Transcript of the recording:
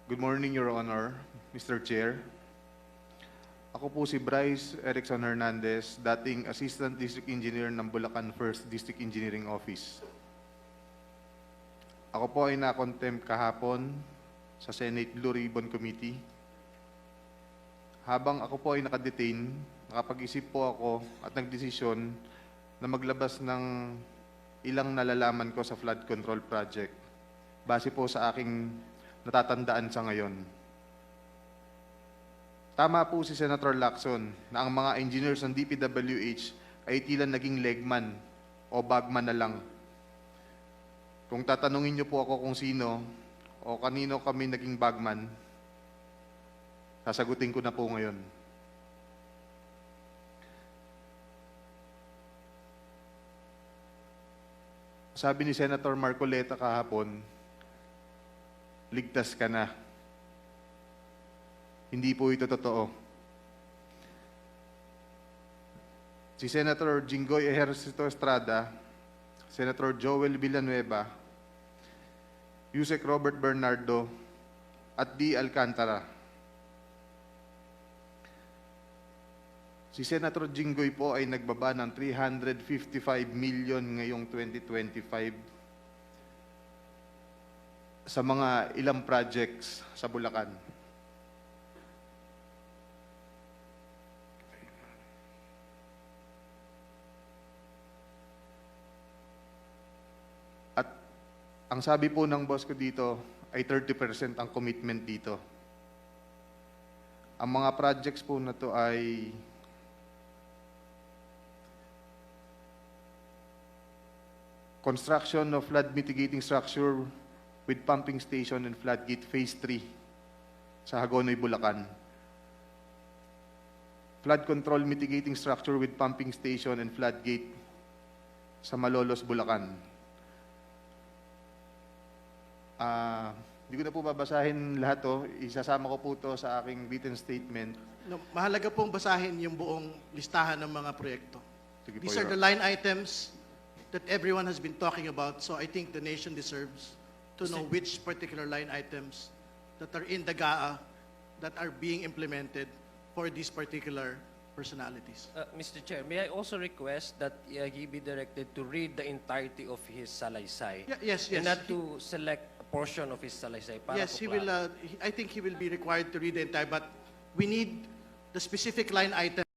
Good morning, Your Honor, Mr. Chair. Ako po si Bryce Erickson Hernandez, dating Assistant District Engineer ng Bulacan 1st District Engineering Office. Ako po ay na-contempt kahapon sa Senate Blue Ribbon Committee. Habang ako po ay nakadetain, nakapag-isip po ako at nagdesisyon na maglabas ng ilang nalalaman ko sa flood control project base po sa aking natatandaan sa ngayon. Tama po si Senator Lacson na ang mga engineers ng DPWH ay tila naging legman o bagman na lang. Kung tatanungin niyo po ako kung sino o kanino kami naging bagman, sasagutin ko na po ngayon. Sabi ni Senator Marcoleta kahapon, ligtas ka na. Hindi po ito totoo. Si Senator Jinggoy Ejercito Estrada, Senator Joel Villanueva, Yusek Robert Bernardo, at D. Alcantara. Si Senator Jinggoy po ay nagbaba ng 355 million ngayong 2025 sa mga ilang projects sa Bulacan. At ang sabi po ng boss ko dito ay 30% ang commitment dito. Ang mga projects po na to ay construction of flood mitigating structure with pumping station and floodgate phase 3 sa Hagonoy, Bulacan. Flood control mitigating structure with pumping station and floodgate sa Malolos, Bulacan. Hindi ko na po babasahin lahat to. Isasama ko po to sa aking written statement. No, mahalaga pong basahin yung buong listahan ng mga proyekto. Sige po, These are Your the line items that everyone has been talking about, so I think the nation deserves to know which particular line items that are in the GAA that are being implemented for these particular personalities. Mr. Chair, may I also request that he be directed to read the entirety of his salaysay Yes. and not to select a portion of his salaysay para Yes, po he will. I think he will be required to read the entire, but we need the specific line item